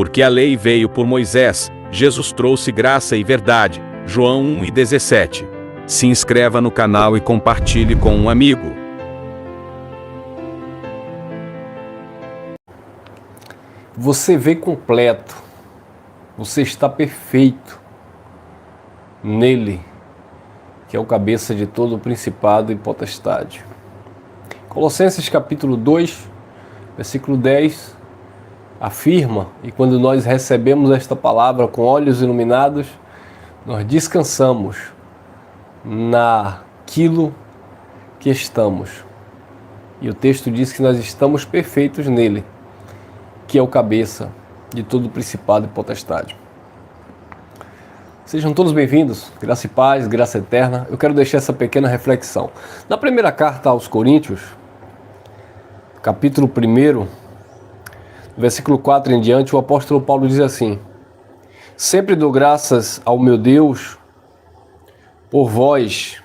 Porque a lei veio por Moisés, Jesus trouxe graça e verdade. João 1:17. Se inscreva no canal e compartilhe com um amigo. Você vê completo, você está perfeito nele, que é o cabeça de todo o principado e potestade. Colossenses capítulo 2, versículo 10, afirma, e quando nós recebemos esta palavra com olhos iluminados, nós descansamos naquilo que estamos. E o texto diz que nós estamos perfeitos nele, que é o cabeça de todo o principado e potestade. Sejam todos bem-vindos, graça e paz, graça eterna. Eu quero deixar essa pequena reflexão. Na primeira carta aos Coríntios, capítulo 1, versículo 4 em diante, o apóstolo Paulo diz assim: sempre dou graças ao meu Deus por vós,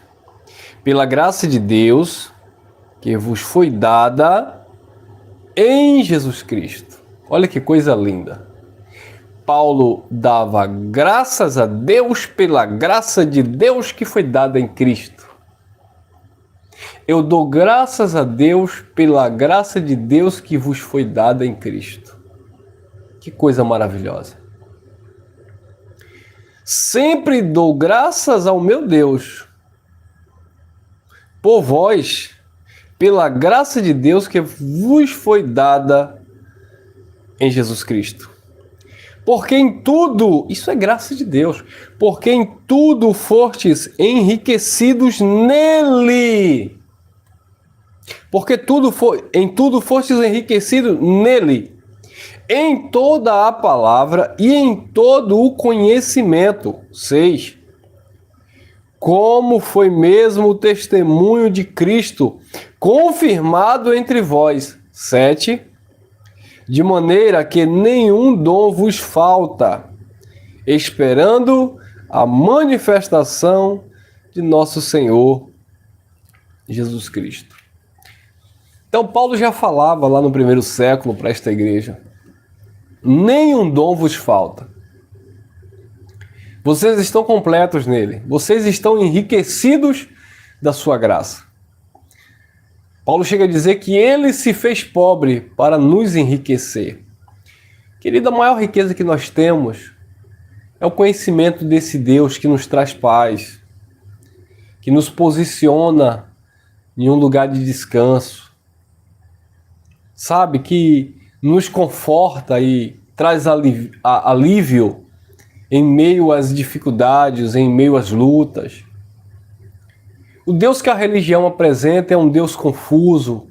pela graça de Deus que vos foi dada em Jesus Cristo. Olha que coisa linda. Paulo dava graças a Deus pela graça de Deus que foi dada em Cristo. Eu dou graças a Deus pela graça de Deus que vos foi dada em Cristo. Que coisa maravilhosa. Sempre dou graças ao meu Deus por vós, pela graça de Deus que vos foi dada em Jesus Cristo. Porque em tudo, isso é graça de Deus, porque em tudo fostes enriquecidos nele. Porque em tudo fostes enriquecidos nele, em toda a palavra e em todo o conhecimento. 6. Como foi mesmo o testemunho de Cristo, confirmado entre vós. 7. De maneira que nenhum dom vos falta, esperando a manifestação de nosso Senhor Jesus Cristo. Então, Paulo já falava lá no primeiro século para esta igreja: nenhum dom vos falta. Vocês estão completos nele, vocês estão enriquecidos da sua graça. Paulo chega a dizer que ele se fez pobre para nos enriquecer. Querido, a maior riqueza que nós temos é o conhecimento desse Deus que nos traz paz, que nos posiciona em um lugar de descanso, sabe, que nos conforta e traz alívio em meio às dificuldades, em meio às lutas. O Deus que a religião apresenta é um Deus confuso,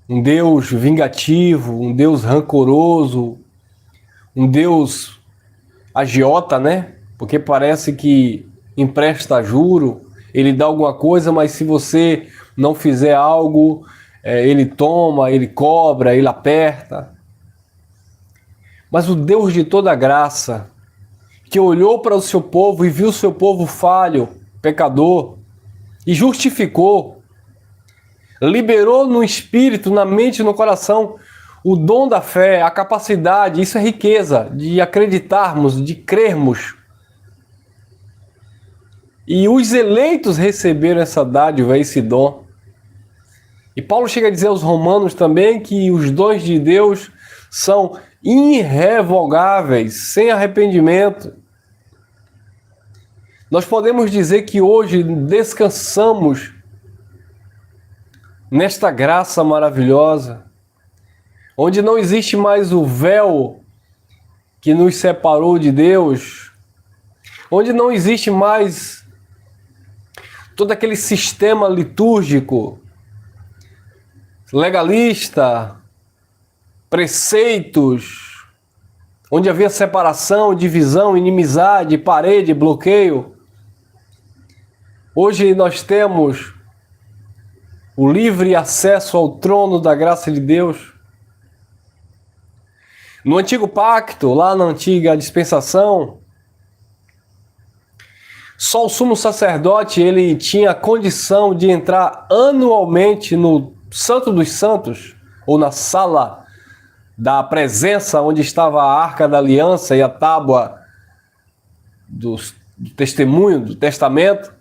um Deus vingativo, um Deus rancoroso, um Deus agiota, né? Porque parece que empresta juro, ele dá alguma coisa, mas se você não fizer algo, ele toma, ele cobra, ele aperta. Mas o Deus de toda graça, que olhou para o seu povo e viu o seu povo falho, pecador, e justificou, liberou no espírito, na mente e no coração o dom da fé, a capacidade, isso é riqueza, de acreditarmos, de crermos. E os eleitos receberam essa dádiva, esse dom. E Paulo chega a dizer aos romanos também que os dons de Deus são irrevogáveis, sem arrependimento. Nós podemos dizer que hoje descansamos nesta graça maravilhosa, onde não existe mais o véu que nos separou de Deus, onde não existe mais todo aquele sistema litúrgico, legalista, preceitos, onde havia separação, divisão, inimizade, parede, bloqueio. Hoje nós temos o livre acesso ao trono da graça de Deus. No antigo pacto, lá na antiga dispensação, só o sumo sacerdote ele tinha a condição de entrar anualmente no Santo dos Santos, ou na sala da presença onde estava a Arca da Aliança e a tábua do testemunho, do testamento.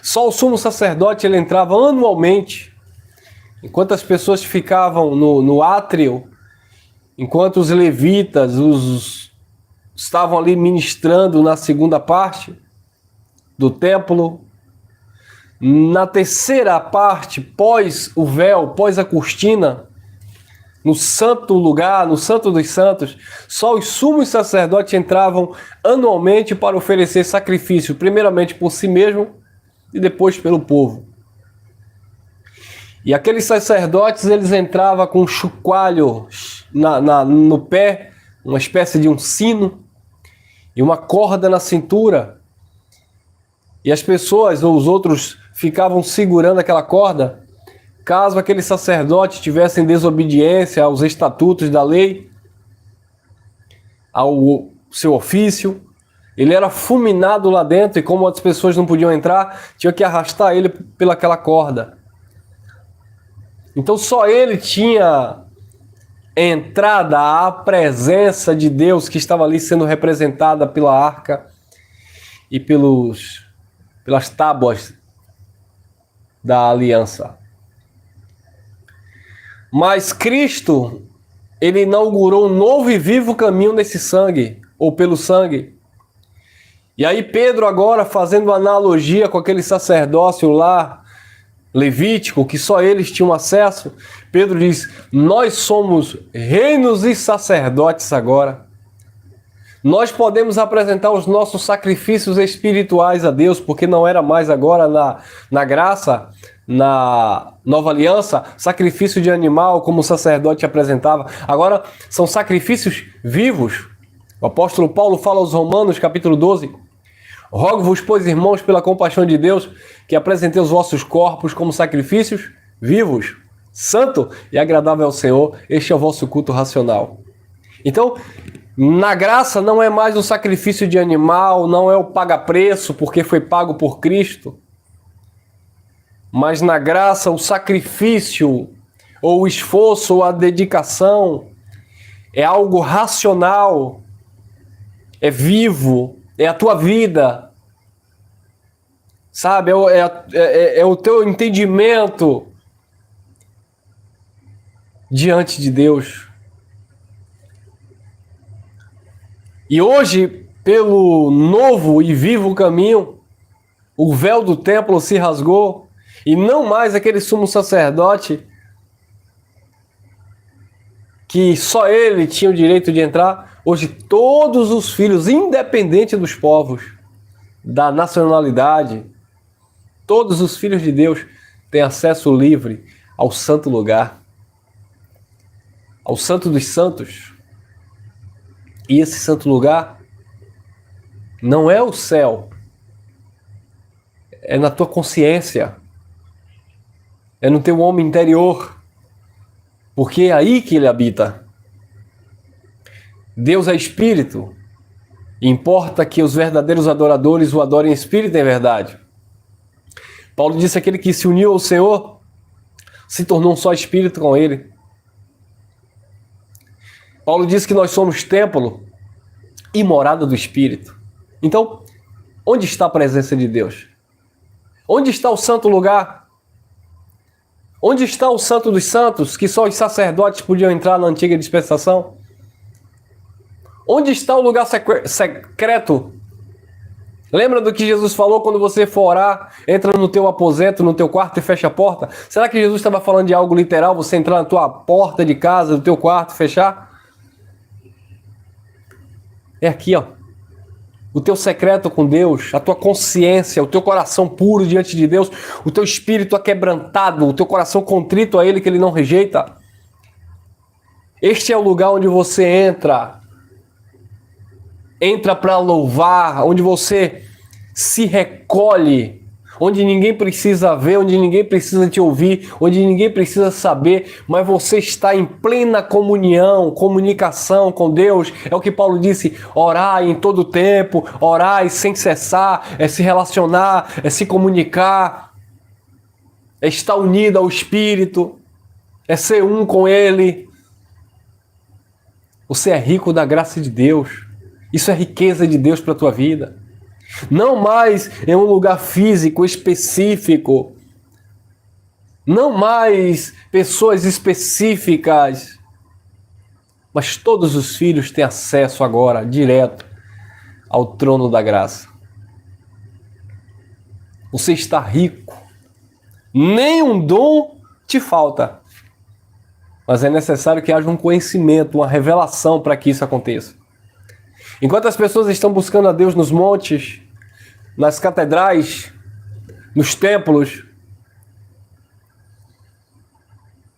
Só o sumo sacerdote ele entrava anualmente, enquanto as pessoas ficavam no átrio, enquanto os levitas estavam ali ministrando na segunda parte do templo. Na terceira parte, pós o véu, pós a cortina, no santo lugar, no santo dos santos, só os sumos sacerdotes entravam anualmente para oferecer sacrifício, primeiramente por si mesmo e depois pelo povo. E aqueles sacerdotes, eles entravam com um chocalho no pé, uma espécie de um sino, e uma corda na cintura. E as pessoas, ou os outros, ficavam segurando aquela corda, caso aquele sacerdote tivesse desobediência aos estatutos da lei, ao seu ofício. Ele era fulminado lá dentro, e como as pessoas não podiam entrar, tinha que arrastar ele pelaquela corda. Então só ele tinha entrada à presença de Deus, que estava ali sendo representada pela arca e pelas tábuas da aliança. Mas Cristo, ele inaugurou um novo e vivo caminho nesse sangue, ou pelo sangue. E aí Pedro agora, fazendo analogia com aquele sacerdócio lá, levítico, que só eles tinham acesso, Pedro diz: nós somos reinos e sacerdotes agora. Nós podemos apresentar os nossos sacrifícios espirituais a Deus, porque não era mais agora na graça, na nova aliança, sacrifício de animal, como o sacerdote apresentava. Agora são sacrifícios vivos. O apóstolo Paulo fala aos Romanos, capítulo 12: rogo-vos, pois, irmãos, pela compaixão de Deus, que apresentei os vossos corpos como sacrifícios vivos, santo e agradável ao Senhor. Este é o vosso culto racional. Então, na graça não é mais o sacrifício de animal, não é o paga-preço, porque foi pago por Cristo. Mas na graça, o sacrifício, ou o esforço, ou a dedicação, é algo racional, é vivo, é a tua vida, sabe? É o teu entendimento diante de Deus. E hoje, pelo novo e vivo caminho, o véu do templo se rasgou, e não mais aquele sumo sacerdote que só ele tinha o direito de entrar. Hoje todos os filhos, independente dos povos, da nacionalidade, todos os filhos de Deus têm acesso livre ao santo lugar, ao santo dos santos. E esse santo lugar não é o céu, é na tua consciência, é no teu homem interior, porque é aí que ele habita. Deus é espírito, e importa que os verdadeiros adoradores o adorem em espírito e em verdade. Paulo disse: aquele que se uniu ao Senhor se tornou um só espírito com ele. Paulo disse que nós somos templo e morada do Espírito. Então, onde está a presença de Deus? Onde está o santo lugar? Onde está o santo dos santos, que só os sacerdotes podiam entrar na antiga dispensação? Onde está o lugar secreto? Lembra do que Jesus falou quando você for orar, entra no teu aposento, no teu quarto e fecha a porta? Será que Jesus estava falando de algo literal, você entrar na tua porta de casa, do teu quarto e fechar? É aqui, ó. O teu secreto com Deus, a tua consciência, o teu coração puro diante de Deus, o teu espírito aquebrantado, o teu coração contrito a Ele, que Ele não rejeita. Este é o lugar onde você entra para louvar, onde você se recolhe, onde ninguém precisa ver, onde ninguém precisa te ouvir, onde ninguém precisa saber, mas você está em plena comunicação com Deus. É o que Paulo disse: orai em todo tempo, orai sem cessar, é se relacionar, é se comunicar, é estar unido ao Espírito, é ser um com Ele. Você é rico da graça de Deus. Isso é riqueza de Deus para a tua vida. Não mais em um lugar físico específico. Não mais pessoas específicas. Mas todos os filhos têm acesso agora, direto, ao trono da graça. Você está rico. Nenhum dom te falta. Mas é necessário que haja um conhecimento, uma revelação para que isso aconteça. Enquanto as pessoas estão buscando a Deus nos montes, nas catedrais, nos templos,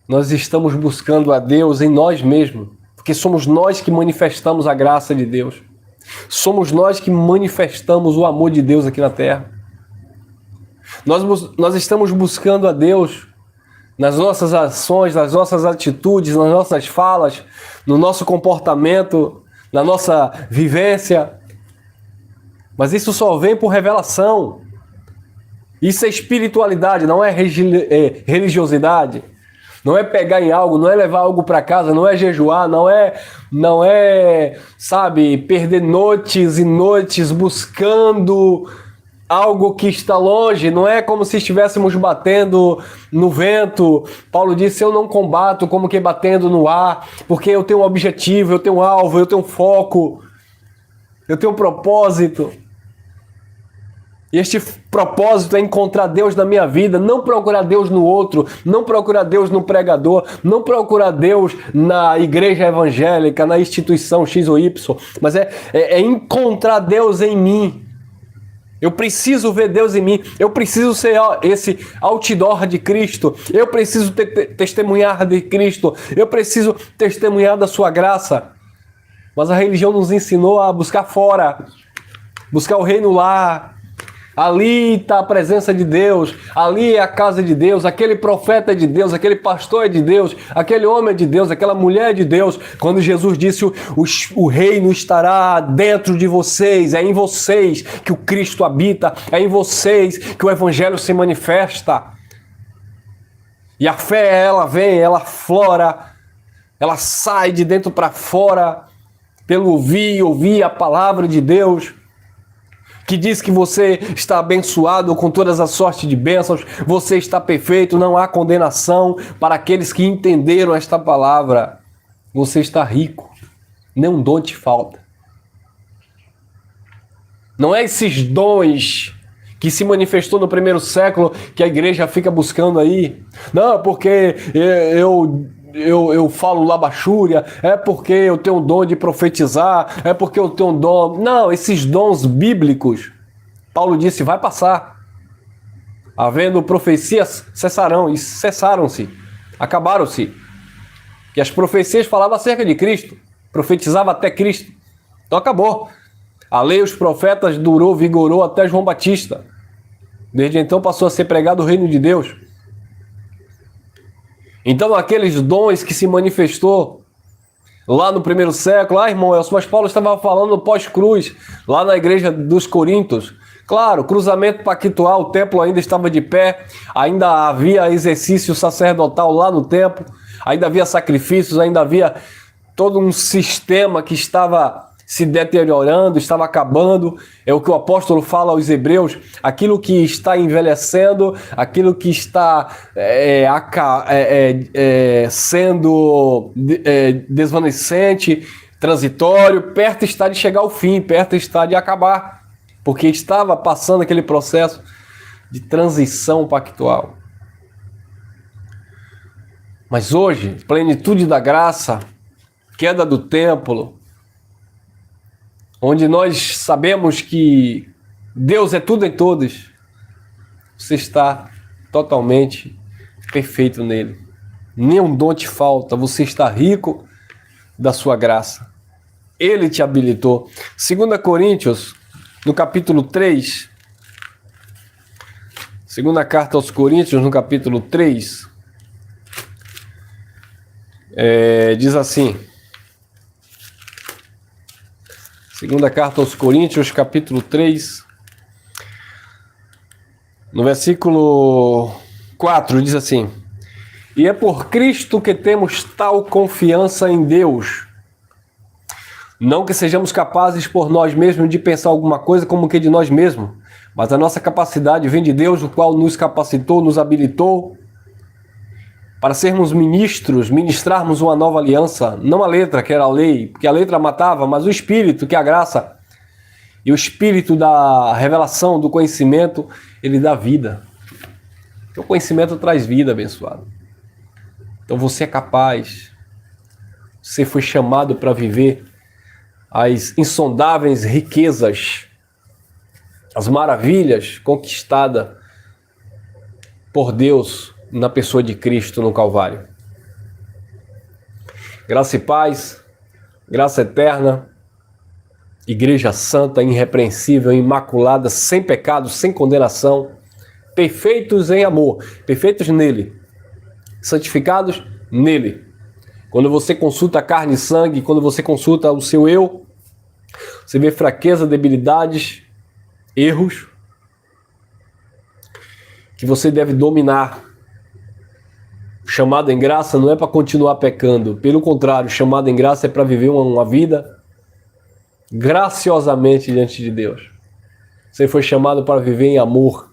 nós estamos buscando a Deus em nós mesmos, porque somos nós que manifestamos a graça de Deus. Somos nós que manifestamos o amor de Deus aqui na terra. Nós estamos buscando a Deus nas nossas ações, nas nossas atitudes, nas nossas falas, no nosso comportamento, na nossa vivência. Mas isso só vem por revelação. Isso é espiritualidade, não é religiosidade. Não é pegar em algo, não é levar algo para casa, não é jejuar, não é, sabe, perder noites e noites buscando algo que está longe. Não é como se estivéssemos batendo no vento. Paulo disse, eu não combato como que batendo no ar, porque eu tenho um objetivo, eu tenho um alvo, eu tenho um foco, eu tenho um propósito. E este propósito é encontrar Deus na minha vida, não procurar Deus no outro, não procurar Deus no pregador, não procurar Deus na igreja evangélica, na instituição X ou Y, mas é encontrar Deus em mim. Eu preciso ver Deus em mim, eu preciso ser esse outdoor de Cristo, eu preciso testemunhar de Cristo, eu preciso testemunhar da sua graça. Mas a religião nos ensinou a buscar fora, buscar o reino lá. Ali está a presença de Deus, ali é a casa de Deus, aquele profeta é de Deus, aquele pastor é de Deus, aquele homem é de Deus, aquela mulher é de Deus. Quando Jesus disse o reino estará dentro de vocês, é em vocês que o Cristo habita, é em vocês que o Evangelho se manifesta. E a fé, ela vem, ela aflora, ela sai de dentro para fora, pelo ouvir a palavra de Deus, que diz que você está abençoado com todas as sortes de bênçãos, você está perfeito, não há condenação para aqueles que entenderam esta palavra. Você está rico, nenhum dom te falta. Não é esses dons que se manifestou no primeiro século que a igreja fica buscando aí. Não, porque eu falo labachúria, é porque eu tenho um dom de profetizar, é porque eu tenho um dom... Não, esses dons bíblicos, Paulo disse, vai passar. Havendo profecias, cessarão, e cessaram-se, acabaram-se. Que as profecias falavam acerca de Cristo, profetizava até Cristo. Então acabou. A lei e os profetas vigorou até João Batista. Desde então passou a ser pregado o reino de Deus. Então aqueles dons que se manifestou lá no primeiro século, irmão Elcio, mas Paulo estava falando pós-cruz, lá na igreja dos Coríntios. Claro, cruzamento pactual, o templo ainda estava de pé, ainda havia exercício sacerdotal lá no templo, ainda havia sacrifícios, ainda havia todo um sistema que estava se deteriorando, estava acabando. É o que o apóstolo fala aos hebreus, aquilo que está envelhecendo, aquilo que está sendo desvanecente, transitório, perto está de chegar ao fim, perto está de acabar, porque estava passando aquele processo de transição pactual. Mas hoje, plenitude da graça, queda do templo, onde nós sabemos que Deus é tudo em todos, você está totalmente perfeito nele. Nenhum dom te falta, você está rico da sua graça. Ele te habilitou. 2 Coríntios, no capítulo 3, segunda carta aos Coríntios, no capítulo 3, diz assim... Segunda carta aos Coríntios, capítulo 3, no versículo 4, diz assim: E é por Cristo que temos tal confiança em Deus. Não que sejamos capazes por nós mesmos de pensar alguma coisa como que de nós mesmos, mas a nossa capacidade vem de Deus, o qual nos capacitou, nos habilitou para sermos ministros, ministrarmos uma nova aliança, não a letra, que era a lei, porque a letra matava, mas o Espírito, que é a graça, e o Espírito da revelação, do conhecimento, ele dá vida. O conhecimento traz vida, abençoado. Então você é capaz, você foi chamado para viver as insondáveis riquezas, as maravilhas conquistadas por Deus na pessoa de Cristo no Calvário. Graça e paz, graça eterna, Igreja santa, irrepreensível, imaculada, sem pecado, sem condenação, perfeitos em amor, perfeitos nele, santificados nele. Quando você consulta a carne e sangue, quando você consulta o seu eu, você vê fraqueza, debilidades, erros, que você deve dominar. Chamado em graça não é para continuar pecando, pelo contrário, chamado em graça é para viver uma vida graciosamente diante de Deus. Você foi chamado para viver em amor,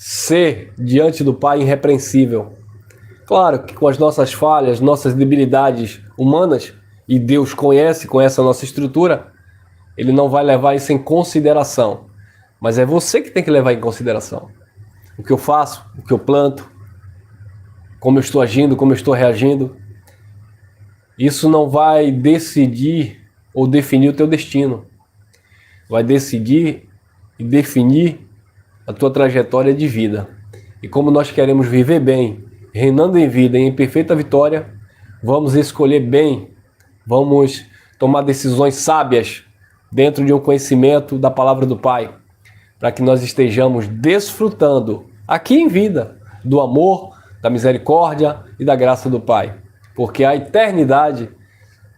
ser diante do Pai irrepreensível. Claro que com as nossas falhas, nossas debilidades humanas, e Deus conhece a nossa estrutura, Ele não vai levar isso em consideração. Mas é você que tem que levar em consideração. O que eu faço, o que eu planto, como eu estou agindo, como eu estou reagindo. Isso não vai decidir ou definir o teu destino. Vai decidir e definir a tua trajetória de vida. E como nós queremos viver bem, reinando em vida e em perfeita vitória, vamos escolher bem, vamos tomar decisões sábias dentro de um conhecimento da palavra do Pai, para que nós estejamos desfrutando aqui em vida do amor, da misericórdia e da graça do Pai. Porque a eternidade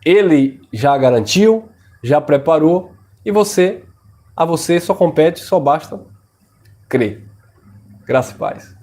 Ele já garantiu, já preparou, e a você só compete, só basta crer. Graça e paz.